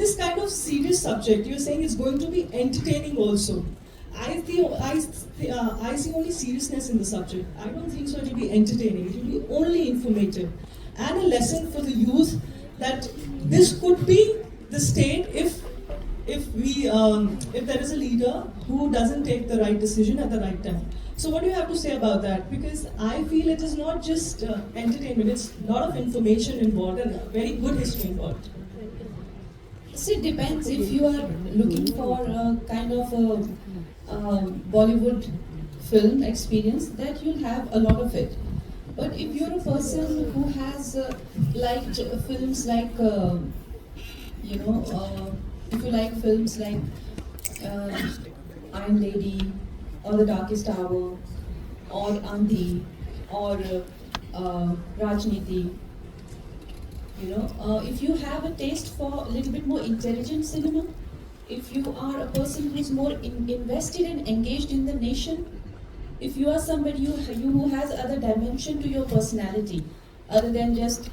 this kind of serious subject, you're saying it's going to be entertaining also. I see only seriousness in the subject. I don't think so it will be entertaining. It will be only informative and a lesson for the youth that this could be the state if there is a leader who doesn't take the right decision at the right time. So what do you have to say about that? Because I feel it is not just entertainment, it's a lot of information involved and a very good history involved. So it depends. If you are looking for a kind of a Bollywood film experience, that you'll have a lot of it. But if you're a person who has liked films like, if you like films like Iron Lady, or The Darkest Hour, or Andhi, or Rajniti, if you have a taste for a little bit more intelligent cinema, if you are a person who's more invested and engaged in the nation, if you are somebody who has other dimension to your personality, other than just,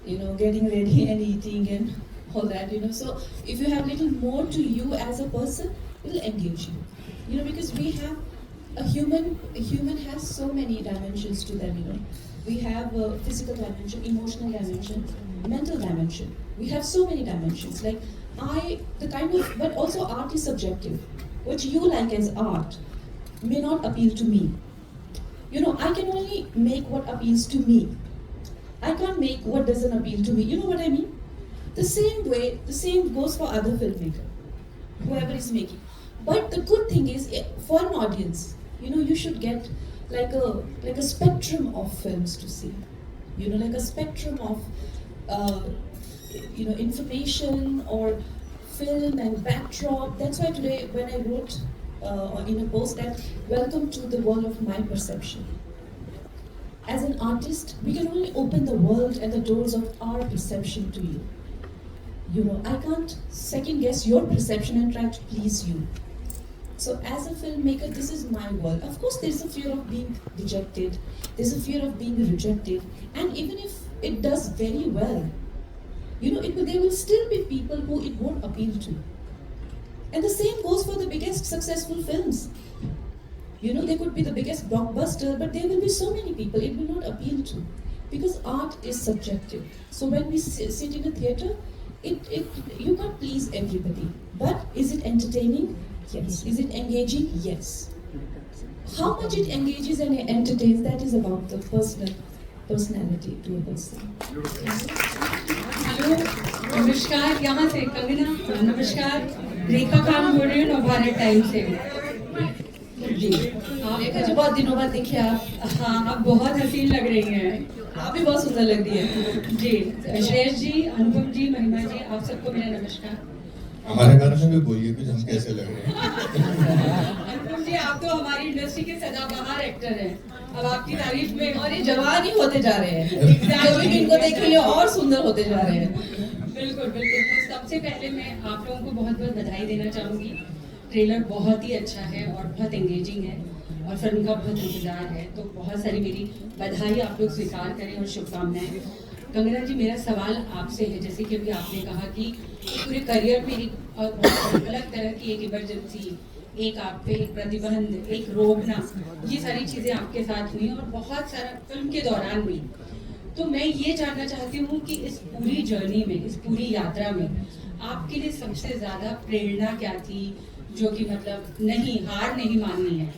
getting ready and eating and all that, so if you have little more to you as a person, it will engage you. Because we have a human has so many dimensions to them. We have a physical dimension, emotional dimension, mental dimension. We have so many dimensions. But also art is subjective. What you like as art may not appeal to me. I can only make what appeals to me. I can't make what doesn't appeal to me. You know what I mean? The same goes for other filmmaker, whoever is making. But the good thing is, for an audience, you should get like a spectrum of films to see. Like a spectrum of information or film and backdrop. That's why today when I wrote in a post that welcome to the world of my perception. As an artist, we can only open the world and the doors of our perception to you. I can't second guess your perception and try to please you. So as a filmmaker, this is my world. Of course, there's a fear of being rejected. There's a fear of being rejected. And even if it does very well, there will still be people who it won't appeal to. And the same goes for the biggest successful films. They could be the biggest blockbuster, but there will be so many people it will not appeal to. Because art is subjective. So when we sit in a theater, you can't please everybody. But is it entertaining? Yes. Is it engaging? Yes. How much it engages and entertains, that is about the personality to a person. Hello नमस्कार, यहाँ से कंगना, नमस्कार रेखा खान बोल रही हूँ Navbharat time से। जी रेखा जी, बहुत दिनों बाद दिखे आप। हाँ, आप बहुत हसीन लग रही हैं। आप भी बहुत सुंदर लग रही है। जी श्रेयस जी, अनुपम जी, महिमा जी, आप सबको मेरा नमस्कार। हमारे बारे में भी बोलिए कुछ, हम कैसे लग रहे हैं। अनुपम जी, आप तो हमारी इंडस्ट्री के सदाबहार एक्टर हैं। अब आपकी तारीफ में और ये जवान ही होते जा रहे हैं। जो भी इनको देखेंगे और सुंदर होते जा रहे हैं। बिल्कुल बिल्कुल। तो सबसे पहले मैं आप लोगों को बहुत बहुत बधाई देना चाहूँगी। ट्रेलर बहुत ही अच्छा है और बहुत एंगेजिंग है और फिल्म का बहुत इंतजार है। तो बहुत सारी मेरी बधाई आप लोग स्वीकार करें और शुभकामनाएं। कंगना जी, मेरा सवाल आपसे है, जैसे कि अभी आपने कहा कि पूरे करियर में एक अलग तरह की एक इमरजेंसी, एक आप पे एक प्रतिबंध, एक रोकना, ये सारी चीज़ें आपके साथ हुई और बहुत सारा फिल्म के दौरान हुई। तो मैं ये जानना चाहती हूँ कि इस पूरी जर्नी में, इस पूरी यात्रा में आपके लिए सबसे ज़्यादा प्रेरणा क्या थी, जो कि मतलब नहीं, हार नहीं माननी है,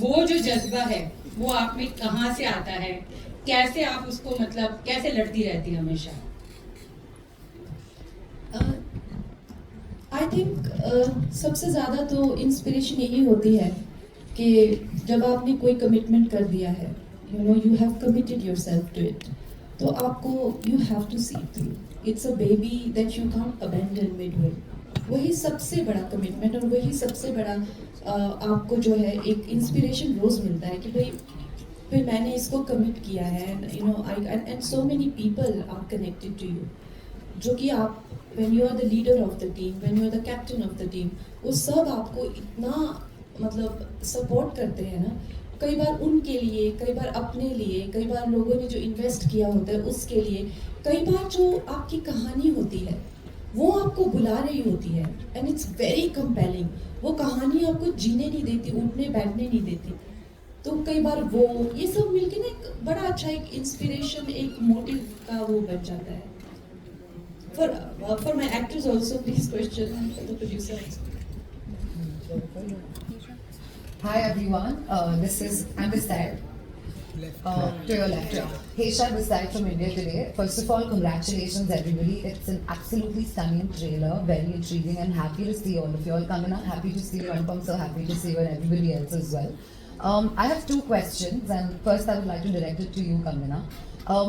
वो जो जज्बा है वो आप में कहाँ से आता है, कैसे आप उसको मतलब कैसे लड़ती रहती है हमेशा? आई थिंक सबसे ज़्यादा तो इंस्पिरेशन यही होती है कि जब आपने कोई कमिटमेंट कर दिया है, you have committed yourself to it, तो आपको you have to see through. It's a baby that you can't abandon midway. वही सबसे बड़ा कमिटमेंट और वही सबसे बड़ा आपको जो है एक इंस्पिरेशन रोज़ मिलता है कि भाई मैंने इसको कमिट किया है, and so many people are connected to you, जो कि आप when you are the leader of the team, when you are the captain of the team, वो सब आपको इतना मतलब सपोर्ट करते हैं ना। कई बार उनके लिए, कई बार अपने लिए, कई बार लोगों ने जो इन्वेस्ट किया होता है उसके लिए, कई बार जो आपकी कहानी होती है वो आपको बुला रही होती है एंड इट्स वेरी कंपेलिंग. वो कहानी आपको जीने नहीं देती, उठने बैठने नहीं देती. तो कई बार वो ये सब मिलके ना एक बड़ा अच्छा एक इंस्पिरेशन, एक मोटिव का वो बन जाता है. For my actors also, please question the producer. Hi everyone, this is Amistad. To your left, yeah. Hesha Desai from India Today. First of all, congratulations everybody. It's an absolutely stunning trailer, very intriguing, and happy to see all of you all. Kangana, happy to see you. Anupam, so happy to see you, and everybody else as well. I have two questions, and first I would like to direct it to you, Kangana.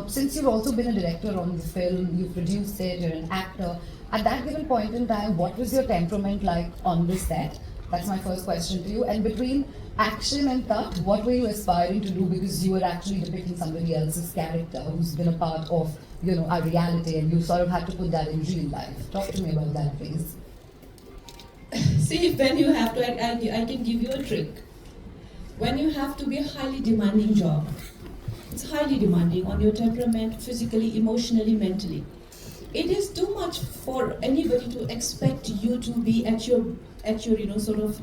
Since you've also been a director on the film, you've produced it, you're an actor. At that given point in time, what was your temperament like on this set? That's my first question to you. And between action and cut, what were you aspiring to do? Because you were actually depicting somebody else's character who's been a part of, you know, our reality, and you sort of had to put that in real life. Talk to me about that, please. See, when you have to, I can give you a trick. When you have to be a highly demanding job, it's highly demanding on your temperament, physically, emotionally, mentally. It is too much for anybody to expect you to be at your you know, sort of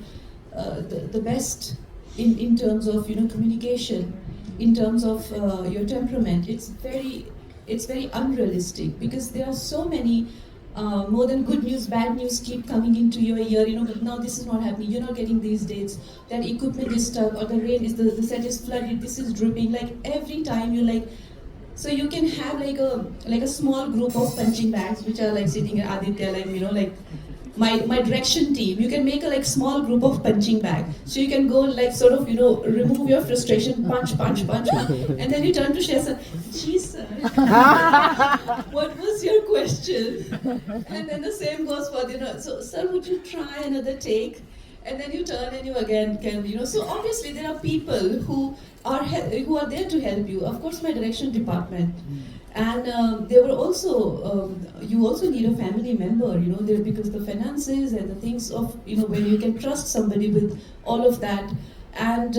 the best in terms of, you know, communication, in terms of your temperament. It's very unrealistic, because there are so many more than good news, bad news keep coming into your ear. You know, but now this is not happening. You're not getting these dates. That equipment is stuck, or the rain is the set is flooded. This is dripping. Like every time you're like. So you can have like a small group of punching bags which are like sitting at Aditya, like, you know, like my direction team. You can make a like small group of punching bag. So you can go like sort of, you know, remove your frustration, punch, and then you turn to Shesa. Geez, sir, what was your question? And then the same goes for, you know, so sir, would you try another take? And then you turn and you again can, you know. So obviously there are people who are there to help you. Of course, my direction department, and there were also you also need a family member, you know, there, because the finances and the things of, you know, when you can trust somebody with all of that. And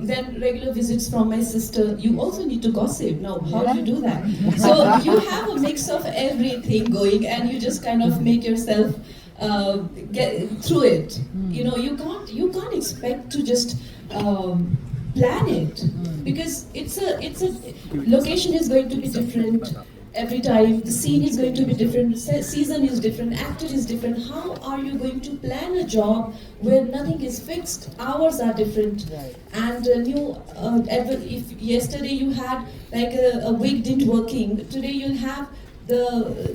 then regular visits from my sister. You also need to gossip. Now, how do you do that? So you have a mix of everything going, and you just kind of make yourself get through it. You know, you can't expect to just plan it, because it's a location is going to be different every time. The scene is going to be different. Season is different. Actor is different. How are you going to plan a job where nothing is fixed? Hours are different, and if yesterday you had like a wig didn't working, today you'll have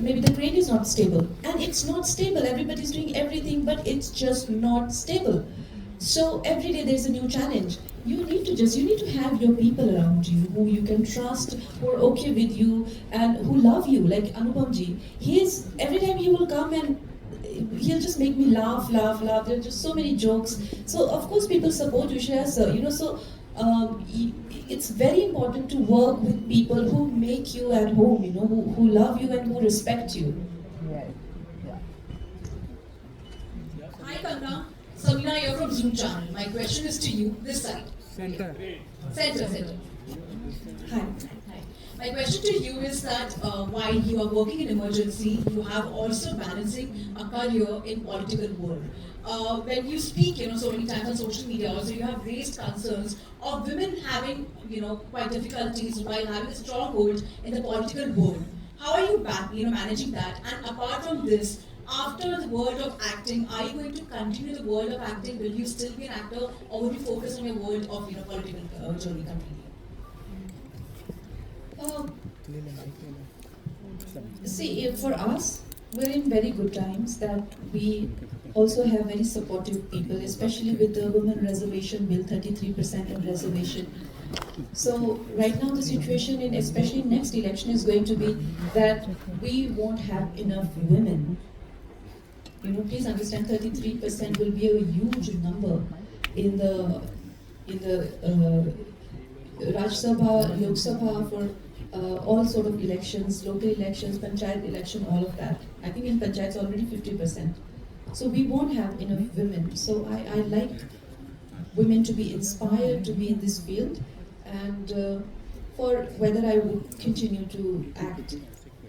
maybe the crane is not stable, and it's not stable. Everybody's doing everything, but it's just not stable. So every day there's a new challenge. You need to have your people around you who you can trust, who are okay with you, and who love you. Like Anupam ji, every time he will come and he'll just make me laugh. There are just so many jokes. So of course people support you, Shreya sir. You know, so it's very important to work with people who make you at home. You know, who love you and who respect you. Right. Hi Kangana, Samina here from Zoom channel. My question is to you, this side. Center. Hi. My question to you is that while you are working in emergency, you have also balancing a career in political world. When you speak, you know, so many times on social media, also you have raised concerns of women having, you know, quite difficulties while having a stronghold in the political world. How are you, managing that? And apart from this, after the world of acting, are you going to continue the world of acting? Will you still be an actor, or will you focus on your world of, you know, political journey completely? See, for us, we're in very good times that we also have very supportive people, especially with the women reservation bill, 33% of reservation. So right now the situation in especially next election is going to be that we won't have enough women. You know, please understand, 33% will be a huge number in the Raj Sabha, Lok Sabha, for all sort of elections, local elections, panchayat election, all of that. I think in panchayat it's already 50%. So we won't have enough women. So I like women to be inspired to be in this field, and for whether I would continue to act.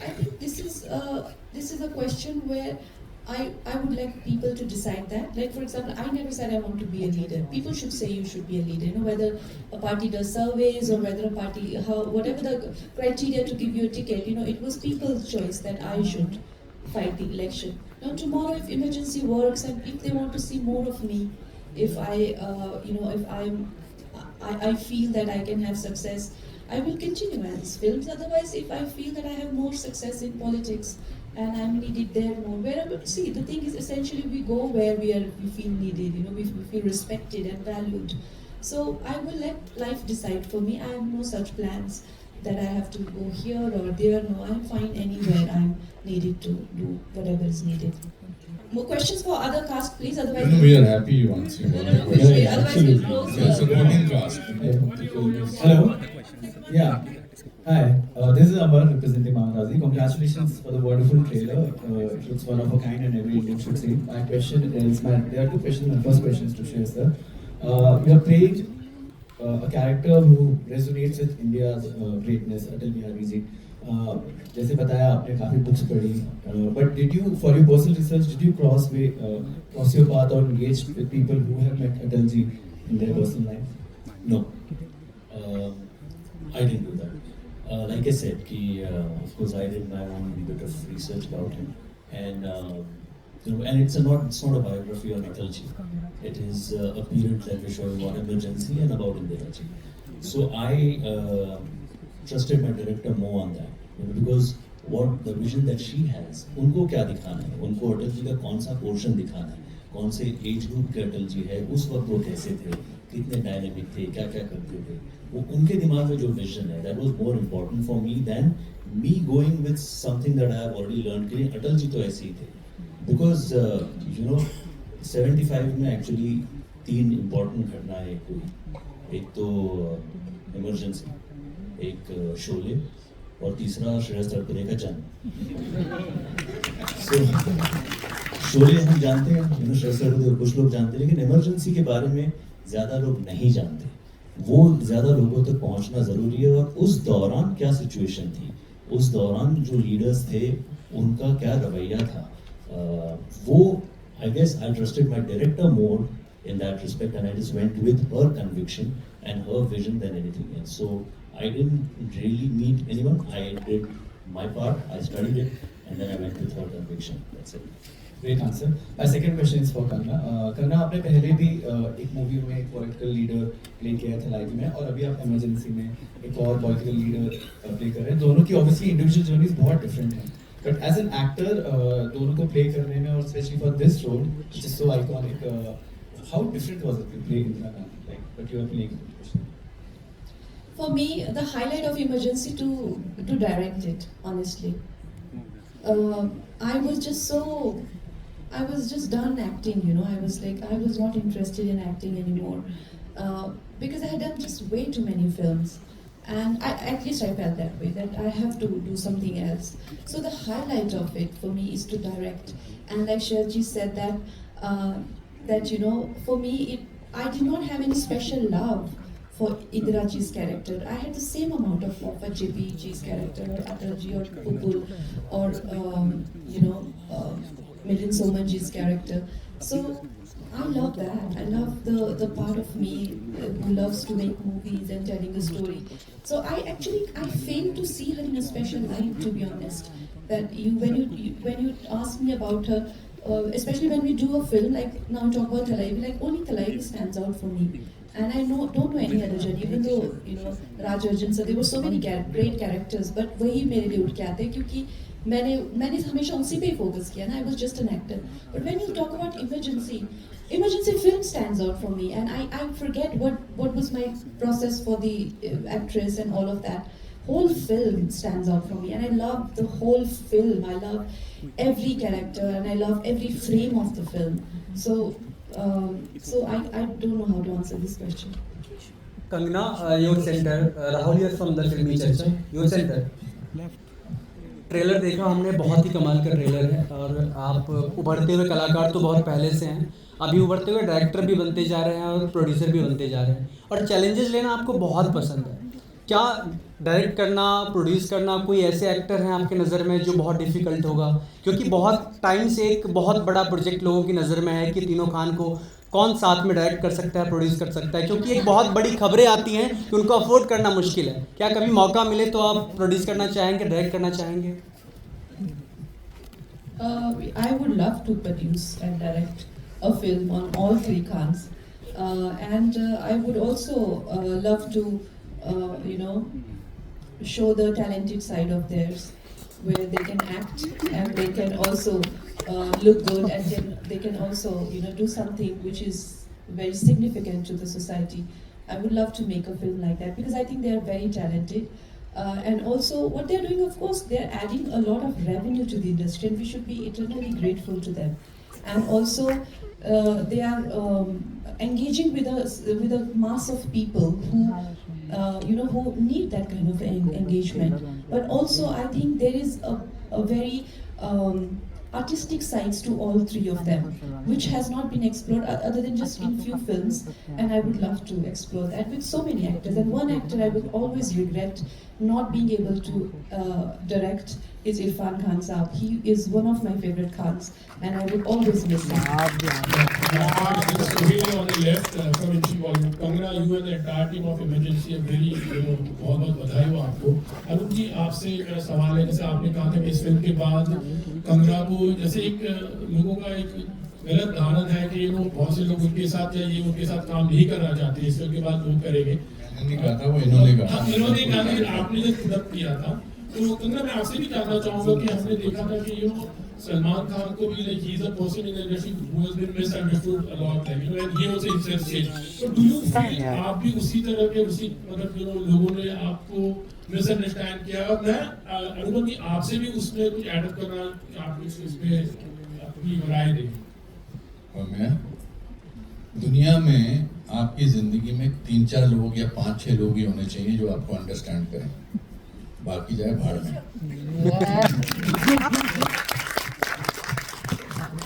I think this is a question where I would like people to decide that. Like for example, I never said I want to be a leader. People should say you should be a leader. You know, whether a party does surveys or whether a party, whatever the criteria to give you a ticket, you know, it was people's choice that I should fight the election. Now tomorrow, if emergency works and if they want to see more of me, if I feel that I can have success, I will continue as films. Otherwise, if I feel that I have more success in politics and I'm needed there more, wherever. See, the thing is, essentially, we go where we feel needed. You know, we feel respected and valued. So I will let life decide for me. I have no such plans that I have to go here or there. No, I'm fine anywhere I'm needed to do whatever is needed. More questions for other cast, please. Otherwise, No, we are happy you answered all the No, questions. wait, otherwise we'll close. Yeah, it's a voting cast. Hello. Yeah. Hi. This is Amar representing Mamarazi. Congratulations for the wonderful trailer. It looks one of a kind and every Indian should see. My question is, there are two questions. My first question is to Shreya sir. You are playing a character who resonates with India's greatness, Atal Bihari ji. जैसे बताया आपने काफी books पढ़ी, but did you, for your personal research, did you cross your path or engage with people who have met Atal ji in their personal life? No, I didn't do that. Like I said, of course I did my own bit of research about him, and and it's not a biography on Atalji. It is a period that we show about emergency and about Indira ji. So I trusted my director more on that, because what the vision that she has, उनको क्या दिखाना है, उनको अटल जी का कौन सा portion दिखाना है, कौन से एज ग्रुप के अटल जी है, उस वक्त वो कैसे थे, कितने डायनेमिक थे, क्या क्या करते थे, वो उनके दिमाग में जो विजन है, that was more important for me than me going with something that I have already learned. कि अटल जी तो ऐसे ही थे, because 75 में actually 3 important घटनाएं हुई. एक तो इमरजेंसी, एक शोले और तीसरा श्रेयस तलपरे का जन्म. शोले हम जानते हैं, श्रेयस तलपरे कुछ लोग जानते हैं, लेकिन इमरजेंसी के बारे में ज्यादा लोग नहीं जानते. वो ज्यादा लोगों तक पहुंचना जरूरी है. और उस दौरान क्या सिचुएशन थी, उस दौरान जो लीडर्स थे उनका क्या रवैया था, वो I guess I trusted my director more in that respect, and I just went with her conviction and her vision than anything else. So I didn't really meet anyone. I did my part, I studied it, and then I went with her conviction. That's it. Great answer. My second question is for Kanna. Kanna, आपने पहले भी एक movie में एक political leader play किया था live में, और अभी आप इमरजेंसी में एक और पॉलिटिकल लीडर प्ले कर रहे हैं. दोनों की ऑब्वियसली इंडिविजुअल जर्नीज बहुत डिफरेंट हैं, बट एज एन एक्टर दोनों को प्ले करने में, और specially for this role which is so iconic, how different was it to play Indira Gandhi, like but you are playing? For me, the highlight of Emergency to direct it, honestly. I was just done acting, you know. I was not interested in acting anymore, because I had done just way too many films, and at least I felt that way, that I have to do something else. So the highlight of it for me is to direct, and like Sherji said that you know, for me I did not have any special love for Indira ji's character. I had the same amount of love for JP ji's character, or Atal ji, or Pupul, or Milind Soman ji's character. So I love that. I love the part of me who loves to make movies and telling a story. So I failed to see her in a special light, to be honest. That when you ask me about her, especially when we do a film, like now talk about Thalai, like only Thalai stands out for me. And I don't know any other journey, even though, you know, Raj Arjun sir, there were so many great characters, but वही मेरे लिए उठ के आते हैं, क्योंकि मैंने हमेशा उसी पे फोकस किया ना. I was just an actor. But when you talk about emergency film stands out for me, and I forget what was my process for the actress and all of that. Whole film stands out for me, and I love the whole film. I love every character, and I love every frame of the film. So I don't know how to answer this question. Kangana, your center, Rahul here from the Filmi Charcha. Your center. Trailer देखा हमने, बहुत ही कमाल का trailer है, और आप उभरते हुए कलाकार तो बहुत पहले से हैं, अभी उभरते हुए डायरेक्टर भी बनते जा रहे हैं और प्रोड्यूसर भी बनते जा रहे हैं, और चैलेंजेस लेना आपको बहुत पसंद है. क्या डायरेक्ट करना, प्रोड्यूस करना, कोई ऐसे एक्टर हैं आपके नज़र में जो बहुत डिफ़िकल्ट होगा? क्योंकि बहुत टाइम से एक बहुत बड़ा प्रोजेक्ट लोगों की नज़र में है कि तीनों खान को कौन साथ में डायरेक्ट कर सकता है, प्रोड्यूस कर सकता है, क्योंकि एक बहुत बड़ी खबरें आती हैं कि उनको अफोर्ड करना मुश्किल है। क्या कभी मौका मिले तो आप प्रोड्यूस करना चाहेंगे, डायरेक्ट करना चाहेंगे? I would love to produce and direct a film on all three Khans, and I would also love to, show the talented side of theirs, where they can act and they can also look good, and they can also, do something which is very significant to the society. I would love to make a film like that because I think they are very talented. And also, what they're doing, of course, they're adding a lot of revenue to the industry, and we should be eternally grateful to them. And also, they are engaging with a mass of people who, who need that kind of engagement. But also, I think there is a very artistic sides to all three of them, which has not been explored other than just in few films, and I would love to explore that with so many actors. And one actor I would always regret not being able to direct is Irfan Khan Saab. He is one of my favorite Khans, and I would always miss him. Sohail on the left from Inchi Bollywood. Kangana, you and the entire team of Emergency are very, बहुत बधाई हो आपको। अरुण जी, आपसे मेरा सवाल है, जैसे आपने कहा था कि इस फिल्म के बाद कंगना को, जैसे एक लोगों का एक गलत धारणा है कि बहुत से लोग उनके साथ या ये उनके साथ काम नहीं करना चाहते, इस फिल्म के बाद वो करेंगे। मैंने कहा था, वो इन्होंने कहा। इन्होंने कहा था, आपने जो खुद किया था, तो कंगना मैं आपसे भी जानना चाहूँगा कि हमने देखा था कि सलमान खान को भी like he is a person in the industry who has been misunderstood a lot, like and he also himself said. So do you feel आप भी उसी तरह के मतलब लोगों ने आपको misunderstand किया? और मैं अनुभव की आपसे भी उसमें कुछ ऐड अप करना कि आप इसमें अपनी राय दें। और मैं दुनिया में आपकी जिंदगी में 3-4 लोग या 5-6 लोग ही होने चाहिए जो आपको अंडरस्टैंड करें, बाकी जाए भाड़ में।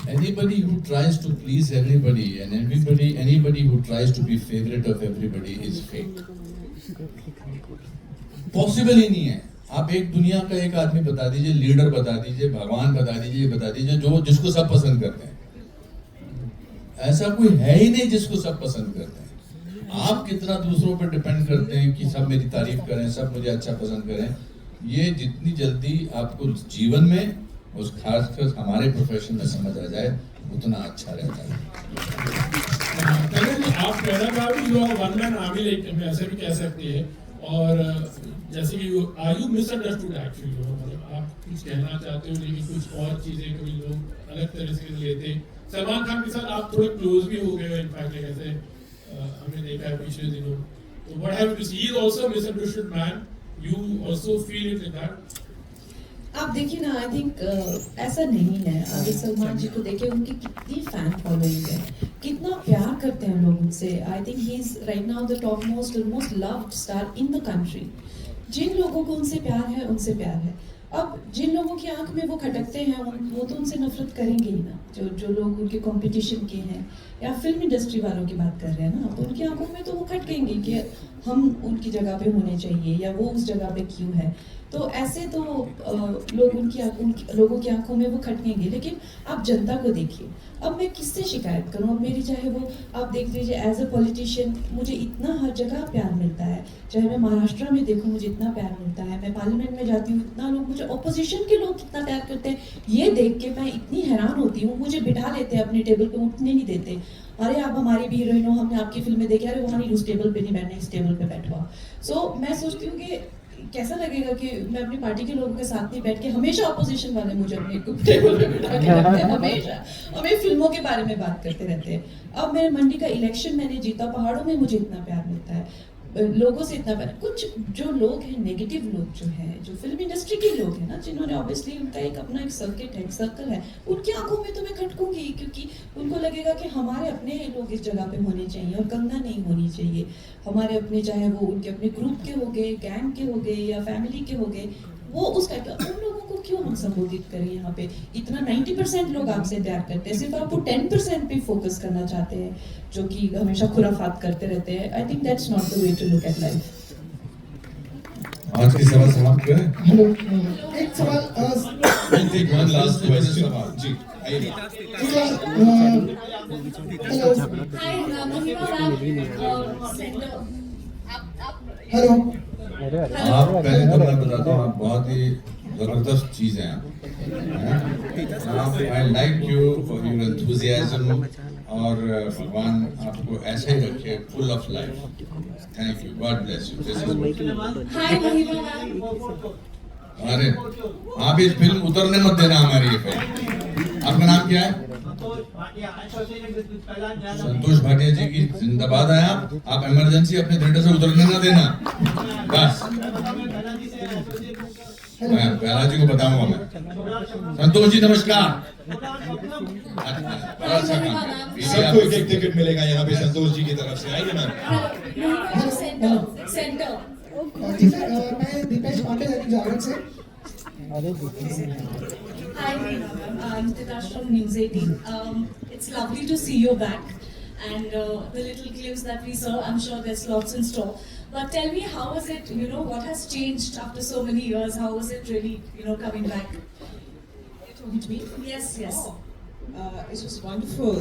Anybody who tries to please everybody and anybody who tries to be favorite of everybody is fake. Possible ही नहीं है। आप एक दुनिया का एक आदमी बता दीजिए, लीडर बता दीजिए, भगवान बता दीजिए जो जिसको सब पसंद करते हैं। ऐसा कोई है ही नहीं जिसको सब पसंद करते हैं। आप कितना दूसरों पर डिपेंड करते हैं कि सब मेरी तारीफ करें, सब मुझे अच्छा पसंद करें। ये जितनी जल्दी आपको जीवन में उस खासकर हमारे प्रोफेशन में समझ आ जाए उतना अच्छा रहता है। आप कहना चाह रहे हो वन मैन आर्मी, लाइक ऐसे भी कह सकते हैं, और जैसे कि आर यू मिसअंडरस्टूड एक्चुअली, मतलब आप कुछ कहना चाहते हो लेकिन कुछ और चीजें कभी लोग अलग तरह से लेते। सलमान खान के साथ आप थोड़े क्लोज भी हो गए, इनफैक्ट ऐसे हमने देखा है पिछले दिनों। तो what have you seen? He is also misunderstood man, you also feel it like that? आप देखिए ना, आई थिंक ऐसा नहीं है। अगर सलमान जी को देखिए, उनकी कितनी फैन फॉलोइंग है, कितना प्यार करते हैं लोग उनसे। I think he is right now the top most loved star in the country. जिन लोगों को उनसे प्यार है, उनसे प्यार है। अब जिन लोगों की आंख में वो खटकते हैं, वो तो उनसे नफरत करेंगे ही ना। जो लोग उनके कंपटीशन के हैं या फिल्म इंडस्ट्री वालों की बात कर रहे हैं ना, तो उनकी आंखों में तो वो खटकेंगे कि हम उनकी जगह पे होने चाहिए या वो उस जगह पे क्यों है। तो ऐसे तो लोगों की आंखों में वो खटकेंगे। लेकिन आप जनता को देखिए, अब मैं किससे शिकायत करूं? अब मेरी चाहे वो आप देख लीजिए, एज अ पॉलिटिशियन मुझे इतना हर जगह प्यार मिलता है। चाहे मैं महाराष्ट्र में देखूं, मुझे इतना प्यार मिलता है। मैं पार्लियामेंट में जाती हूँ, इतना लोग मुझे, ऑपोजिशन के लोग कितना प्यार करते हैं, ये देख के मैं इतनी हैरान होती हूँ। मुझे बिठा लेते हैं अपनी टेबल पे, उठने नहीं देते। अरे आप हमारी भी हीरोइन हो, हमने आपकी फिल्में देखी, अरे वहाँ नहीं, उस टेबल पे नहीं बैठना, इस टेबल पे बैठवा। सो मैं सोचती हूँ कि कैसा लगेगा कि मैं अपनी पार्टी के लोगों के साथ नहीं बैठ के, हमेशा ऑपोजिशन वाले मुझे अपने टेबल पे बिठा के रखते हैं, हमेशा हमें फिल्मों के बारे में बात करते रहते हैं। अब मेरे मंडी का इलेक्शन मैंने जीता, पहाड़ों में मुझे इतना प्यार मिलता है, लोगों से इतना प्यार। कुछ जो लोग हैं, नेगेटिव लोग जो हैं, जो फिल्म इंडस्ट्री के लोग हैं ना, जिन्होंने ऑब्वियसली उनका एक अपना एक सर्कल है, उनकी आंखों में तो मैं खटकूंगी, क्योंकि उनको लगेगा कि हमारे अपने ही लोग इस जगह पे होने चाहिए और कंगना नहीं होनी चाहिए। हमारे अपने, चाहे वो उनके अपने ग्रुप के हो गए, गैंग के हो गए या फैमिली के हो गए, वो उस टाइप का। उन लोगों को क्यों हम संबोधित करें यहाँ पे? इतना 90% लोग आपसे प्यार करते हैं, सिर्फ आप वो 10% पे फोकस करना चाहते हैं, जो कि हमेशा खुराफात करते रहते हैं। I think that's not the way to look at life. आज की सवाल समाप्त करें। हेलो एक सवाल We'll take one last question सवाल जी आइए। हेलो हेलो आप पहले तो मैं बताता हूँ आप बहुत ही जबरदस्त चीज हैं आप। I like you for your enthusiasm और भगवान आपको ऐसे ही रखे full of life. Thank you, God bless you. अरे आप इस फिल्म उतरने मत देना हमारी ये फिल्म। आपका नाम क्या है? संतोष भाटिया जी की जिंदाबाद है आप इमरजेंसी अपने थिएटर से उतरने ना देना बस। मैं पहला जी को बताऊंगा मैं। संतोष जी नमस्कार। सबको एक टिकट मिलेगा यहाँ पे संतोष जी की तरफ से। आइए मैम। ठीक है मैं दीपेश पांडे जागरण से। Hi, I'm Titash from News 18. It's lovely to see you back, and the little clips that we saw, I'm sure there's lots in store. But tell me, how was it? You know, what has changed after so many years? How was it really, coming back? Talking to me? Yes, yes. It was wonderful.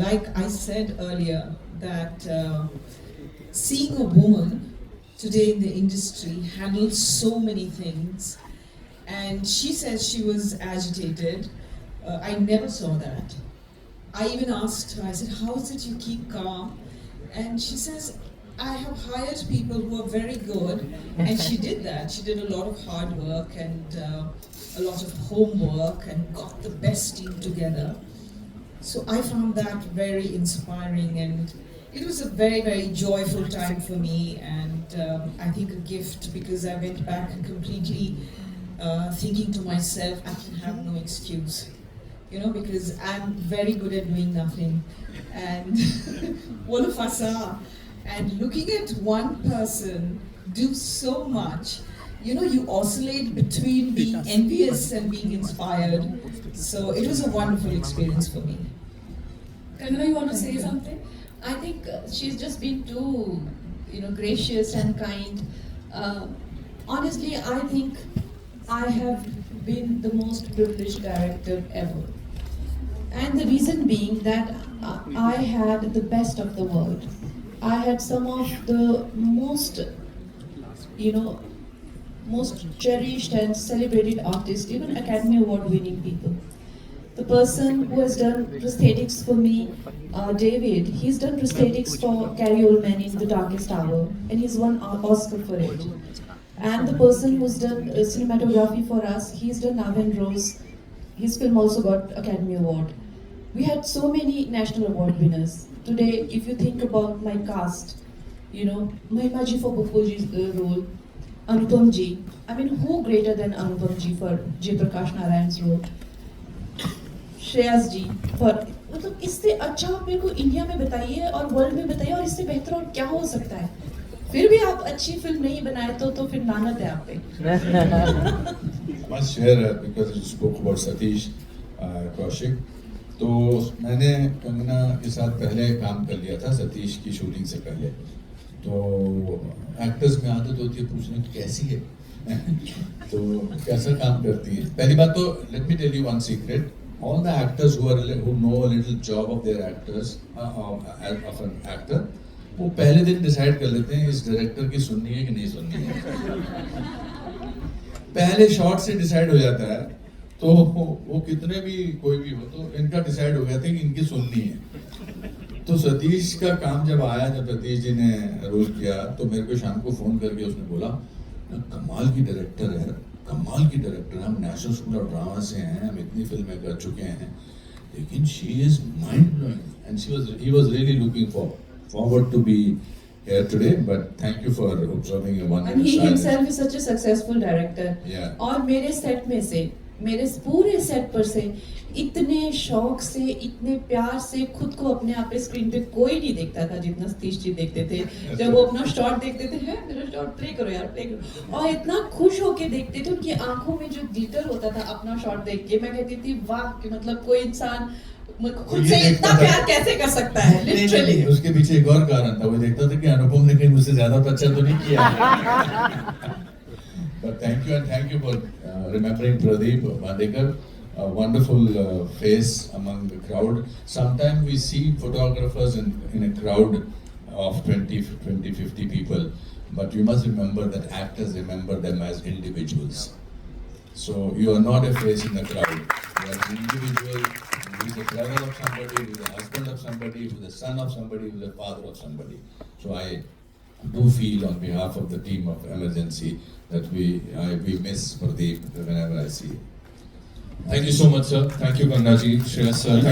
Like I said earlier, that seeing a woman today in the industry handle so many things, and she says she was agitated. I never saw that. I even asked her, I said, how is it you keep calm? And she says, I have hired people who are very good, and she did that. She did a lot of hard work and a lot of homework and got the best team together. So I found that very inspiring, and it was a very, very joyful time for me, and I think a gift, because I went back and completely thinking to myself, I can have no excuse, because I'm very good at doing nothing, and all of us are. And looking at one person do so much, you oscillate between being envious and being inspired. So it was a wonderful experience for me. Kangana, you want to say something? I think she's just been too, gracious and kind. Honestly, I think I have been the most privileged director ever. And the reason being that I had the best of the world. I had some of the most, most cherished and celebrated artists, even Academy Award winning people. The person who has done prosthetics for me, David, he's done prosthetics for Gary Oldman in The Darkest Hour, and he's won Oscar for it. And the person who's done cinematography for us, he's done Naven Rose. His film also got Academy Award. We had so many national award winners. Today, if you think about my cast, Mahima ji for Bappuji's role, Anupam ji. I mean, who greater than Anupam ji for Jaiprakash Narayan's role? Shreyas जी पर मतलब इससे अच्छा आप मेरे को India में बताइए और वर्ल्ड में बताइए और इससे बेहतर और क्या हो सकता है। फिर भी आप अच्छी फिल्म नहीं बनाए तो फिर लानत है आप पे। must share because you spoke about Satish Kaushik. तो मैंने कंगना के साथ पहले काम कर लिया था सतीश की शूटिंग से पहले। तो एक्टर्स में आदत होती है पूछने की कैसी है तो कैसा काम करती है। पहली बात तो let me tell you one secret. All the actors who know a little job of their actors of an actor, वो पहले दिन डिसाइड कर लेते हैं इस डायरेक्टर की सुननी है कि नहीं सुननी है। पहले शॉट से डिसाइड हो जाता है। तो वो कितने भी कोई भी हो तो इनका डिसाइड हो गया था कि इनकी सुननी है। तो सतीश का काम जब आया, जब सतीश जी ने रोल किया तो मेरे को शाम को फोन करके उसने बोला कमाल की डायरेक्टर है, कमाल की डायरेक्टर, हम नेशनल स्कूल ऑफ ड्रामा से हैं, हम इतनी फिल्में कर चुके हैं, लेकिन she is mind blowing and he was really looking forward to be here today, but thank you for observing a 1 minute And he silence. himself is such a successful director. Yeah. और मेरे set में से, मेरे पूरे set पर से इतने शौक से, इतने प्यार से खुद को अपने आप पे स्क्रीन पे कोई नहीं देखता था जितना सतीश जी देखते थे। जब वो अपना शॉट देखते थे, है मेरा शॉट प्ले करो यार, प्ले करो, और इतना खुश होके देखते थे। उनकी आंखों में जो ग्लिटर होता था अपना शॉट देख के, मैं कहती थी वाह कि मतलब कोई इंसान खुद से इतना प्यार कैसे कर सकता है। लिटरली उसके पीछे एक और कारण था, वो देखता था कि अनुपम ने कहीं मुझसे ज्यादा तो अच्छा तो नहीं किया। But thank you, and thank you for remembering Pradeep Bandekar, a wonderful face among the crowd. Sometimes we see photographers in a crowd of 20, 50 people, but you must remember that actors remember them as individuals. So you are not a face in the crowd. You are an individual who is the brother of somebody, who is the husband of somebody, who is the son of somebody, who is the father of somebody. So I do feel on behalf of the team of Emergency that we miss Pradeep whenever I see him. Thank you so much, sir. Thank you, Kangaji, Shreyas sir. Thank you.